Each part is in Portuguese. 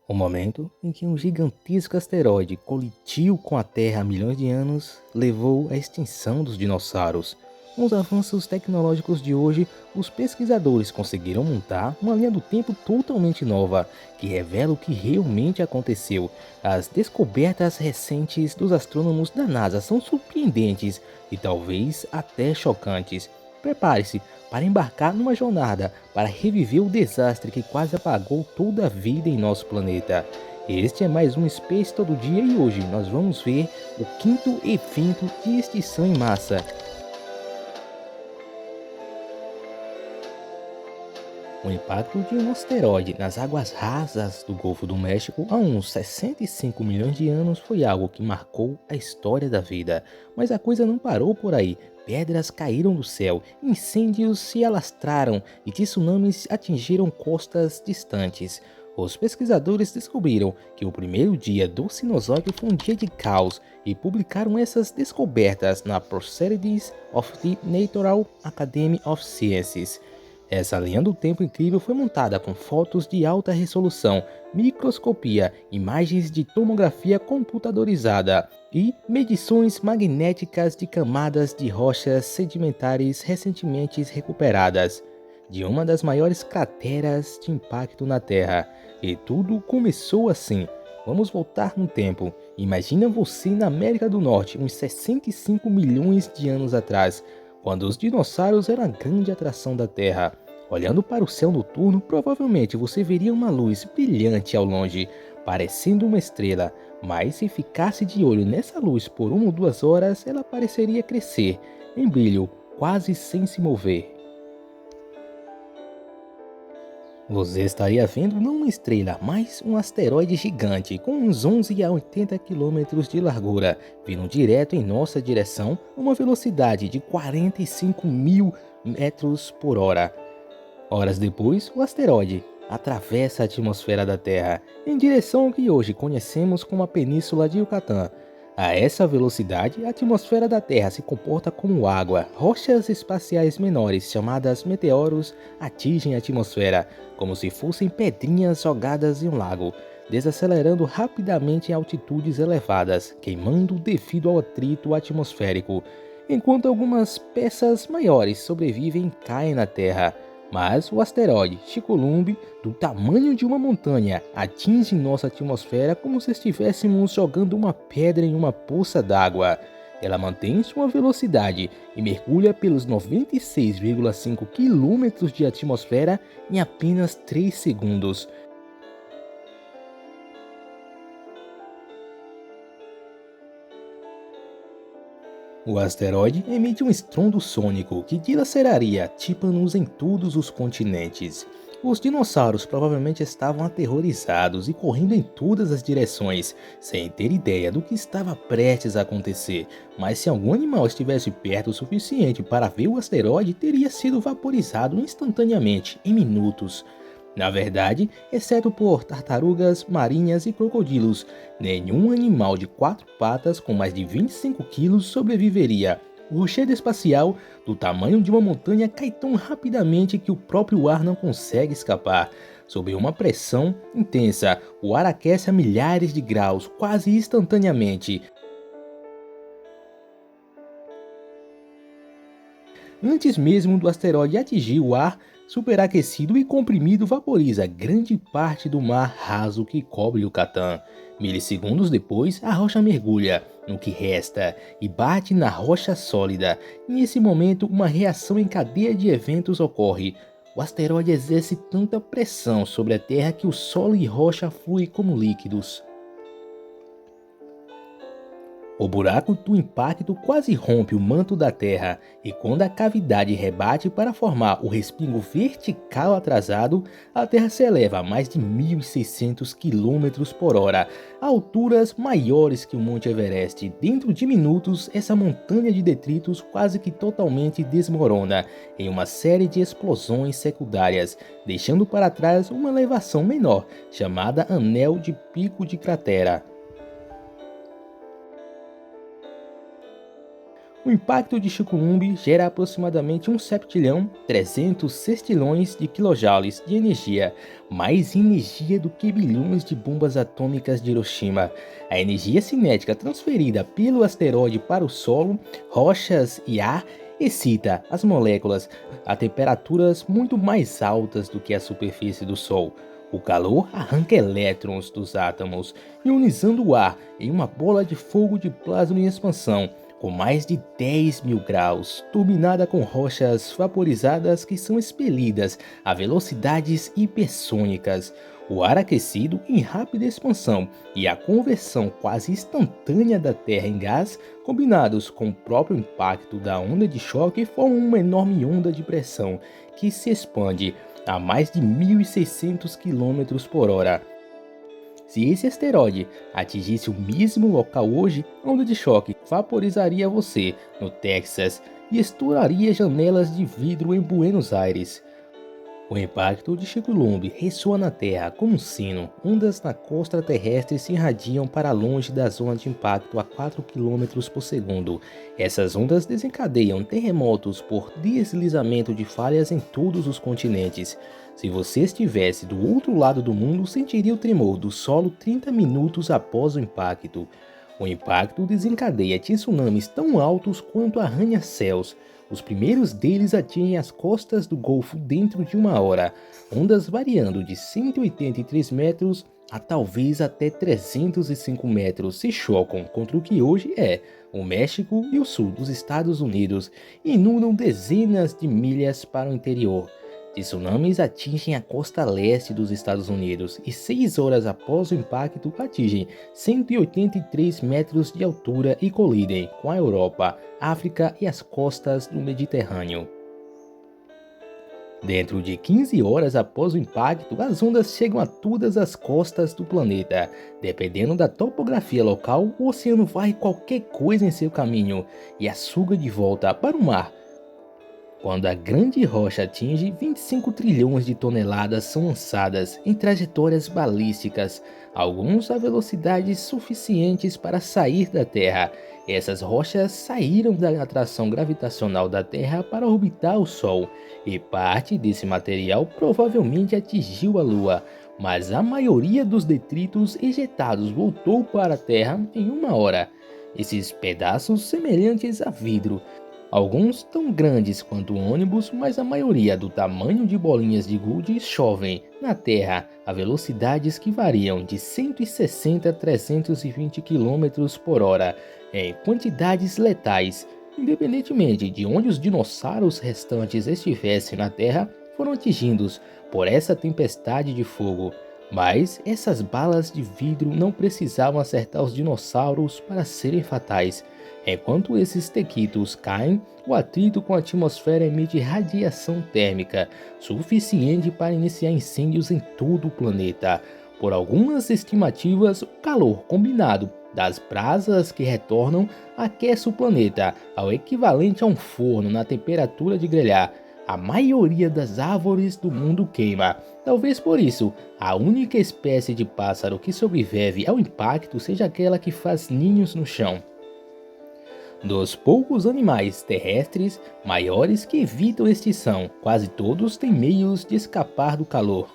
O momento em que um gigantesco asteroide colidiu com a Terra há milhões de anos levou à extinção dos dinossauros. Com os avanços tecnológicos de hoje, os pesquisadores conseguiram montar uma linha do tempo totalmente nova, que revela o que realmente aconteceu. As descobertas recentes dos astrônomos da NASA são surpreendentes e talvez até chocantes. Prepare-se para embarcar numa jornada para reviver o desastre que quase apagou toda a vida em nosso planeta. Este é mais um Space Todo Dia e hoje nós vamos ver o quinto evento de extinção em massa. O impacto de um asteroide nas águas rasas do Golfo do México há uns 65 milhões de anos foi algo que marcou a história da vida. Mas a coisa não parou por aí. Pedras caíram do céu, incêndios se alastraram e tsunamis atingiram costas distantes. Os pesquisadores descobriram que o primeiro dia do Cenozoico foi um dia de caos e publicaram essas descobertas na Proceedings of the Natural Academy of Sciences. Essa linha do tempo incrível foi montada com fotos de alta resolução, microscopia, imagens de tomografia computadorizada e medições magnéticas de camadas de rochas sedimentares recentemente recuperadas de uma das maiores crateras de impacto na Terra. E tudo começou assim. Vamos voltar no tempo. Imagina você na América do Norte, uns 65 milhões de anos atrás, quando os dinossauros eram a grande atração da Terra. Olhando para o céu noturno, provavelmente você veria uma luz brilhante ao longe, parecendo uma estrela, mas se ficasse de olho nessa luz por 1 ou 2 horas, ela pareceria crescer em brilho, quase sem se mover. Você estaria vendo não uma estrela, mas um asteroide gigante com uns 11 a 80 quilômetros de largura, vindo direto em nossa direção a uma velocidade de 45 mil metros por hora. Horas depois, o asteroide atravessa a atmosfera da Terra em direção ao que hoje conhecemos como a Península de Yucatán. A essa velocidade, a atmosfera da Terra se comporta como água. Rochas espaciais menores, chamadas meteoros, atingem a atmosfera, como se fossem pedrinhas jogadas em um lago, desacelerando rapidamente em altitudes elevadas, queimando devido ao atrito atmosférico, enquanto algumas peças maiores sobrevivem e caem na Terra. Mas o asteroide Chicxulub, do tamanho de uma montanha, atinge nossa atmosfera como se estivéssemos jogando uma pedra em uma poça d'água. Ela mantém sua velocidade e mergulha pelos 96,5 quilômetros de atmosfera em apenas 3 segundos. O asteroide emite um estrondo sônico que dilaceraria tímpanos em todos os continentes. Os dinossauros provavelmente estavam aterrorizados e correndo em todas as direções, sem ter ideia do que estava prestes a acontecer, mas se algum animal estivesse perto o suficiente para ver o asteroide, teria sido vaporizado instantaneamente, em minutos. Na verdade, exceto por tartarugas marinhas e crocodilos, nenhum animal de 4 patas com mais de 25 quilos sobreviveria. O rochedo espacial, do tamanho de uma montanha, cai tão rapidamente que o próprio ar não consegue escapar. Sob uma pressão intensa, o ar aquece a milhares de graus, quase instantaneamente. Antes mesmo do asteroide atingir o ar, superaquecido e comprimido vaporiza grande parte do mar raso que cobre o Yucatán. Milissegundos depois, a rocha mergulha no que resta e bate na rocha sólida. Nesse momento, uma reação em cadeia de eventos ocorre. O asteroide exerce tanta pressão sobre a Terra que o solo e rocha fluem como líquidos. O buraco do impacto quase rompe o manto da Terra, e quando a cavidade rebate para formar o respingo vertical atrasado, a Terra se eleva a mais de 1.600 km por hora, a alturas maiores que o Monte Everest. Dentro de minutos, essa montanha de detritos quase que totalmente desmorona em uma série de explosões secundárias, deixando para trás uma elevação menor, chamada Anel de Pico de Cratera. O impacto de Chucrumumbi gera aproximadamente 1 septilhão 300 sextilhões de quilojoules de energia, mais energia do que bilhões de bombas atômicas de Hiroshima. A energia cinética transferida pelo asteroide para o solo, rochas e ar excita as moléculas a temperaturas muito mais altas do que a superfície do Sol. O calor arranca elétrons dos átomos, ionizando o ar em uma bola de fogo de plasma em expansão, com mais de 10.000 graus, turbinada com rochas vaporizadas que são expelidas a velocidades hipersônicas. O ar aquecido em rápida expansão e a conversão quase instantânea da Terra em gás, combinados com o próprio impacto da onda de choque, formam uma enorme onda de pressão que se expande a mais de 1.600 km por hora. Se esse asteroide atingisse o mesmo local hoje, a onda de choque vaporizaria você no Texas e estouraria janelas de vidro em Buenos Aires. O impacto de Chicxulub ressoa na Terra como um sino. Ondas na costa terrestre se irradiam para longe da zona de impacto a 4 km por segundo. Essas ondas desencadeiam terremotos por deslizamento de falhas em todos os continentes. Se você estivesse do outro lado do mundo, sentiria o tremor do solo 30 minutos após o impacto. O impacto desencadeia tsunamis tão altos quanto arranha-céus. Os primeiros deles atingem as costas do Golfo dentro de 1 hora, ondas variando de 183 metros a talvez até 305 metros se chocam contra o que hoje é o México e o sul dos Estados Unidos e inundam dezenas de milhas para o interior. Tsunamis atingem a costa leste dos Estados Unidos e 6 horas após o impacto atingem 183 metros de altura e colidem com a Europa, África e as costas do Mediterrâneo. Dentro de 15 horas após o impacto, as ondas chegam a todas as costas do planeta. Dependendo da topografia local, o oceano varre qualquer coisa em seu caminho e a suga de volta para o mar. Quando a grande rocha atinge, 25 trilhões de toneladas são lançadas em trajetórias balísticas, alguns a velocidades suficientes para sair da Terra. Essas rochas saíram da atração gravitacional da Terra para orbitar o Sol, e parte desse material provavelmente atingiu a Lua, mas a maioria dos detritos ejetados voltou para a Terra em 1 hora. Esses pedaços semelhantes a vidro, alguns tão grandes quanto ônibus, mas a maioria do tamanho de bolinhas de gude, chovem na Terra a velocidades que variam de 160 a 320 km por hora, em quantidades letais. Independentemente de onde os dinossauros restantes estivessem na Terra, foram atingidos por essa tempestade de fogo. Mas essas balas de vidro não precisavam acertar os dinossauros para serem fatais. Enquanto esses tequitos caem, o atrito com a atmosfera emite radiação térmica suficiente para iniciar incêndios em todo o planeta. Por algumas estimativas, o calor combinado das brasas que retornam aquece o planeta ao equivalente a um forno na temperatura de grelhar. A maioria das árvores do mundo queima. Talvez por isso, a única espécie de pássaro que sobrevive ao impacto seja aquela que faz ninhos no chão. Dos poucos animais terrestres maiores que evitam extinção, quase todos têm meios de escapar do calor.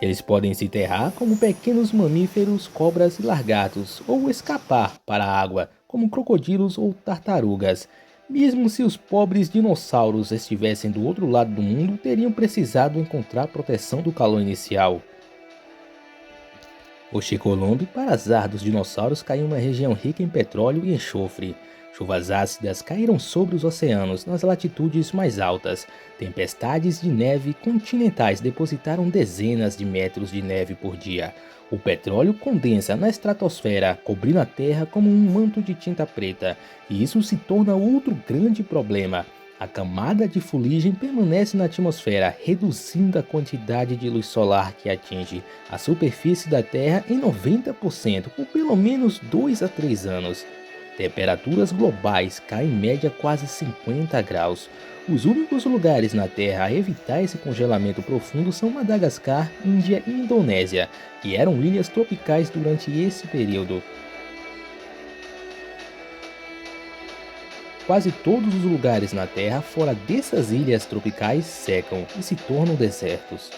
Eles podem se enterrar como pequenos mamíferos, cobras e lagartos, ou escapar para a água, como crocodilos ou tartarugas. Mesmo se os pobres dinossauros estivessem do outro lado do mundo, teriam precisado encontrar proteção do calor inicial. O Chicxulub, para azar dos dinossauros, caiu em uma região rica em petróleo e enxofre. Chuvas ácidas caíram sobre os oceanos nas latitudes mais altas. Tempestades de neve continentais depositaram dezenas de metros de neve por dia. O petróleo condensa na estratosfera, cobrindo a Terra como um manto de tinta preta, e isso se torna outro grande problema. A camada de fuligem permanece na atmosfera, reduzindo a quantidade de luz solar que atinge a superfície da Terra em 90% por pelo menos 2 a 3 anos. Temperaturas globais caem em média quase 50 graus. Os únicos lugares na Terra a evitar esse congelamento profundo são Madagascar, Índia e Indonésia, que eram ilhas tropicais durante esse período. Quase todos os lugares na Terra fora dessas ilhas tropicais secam e se tornam desertos.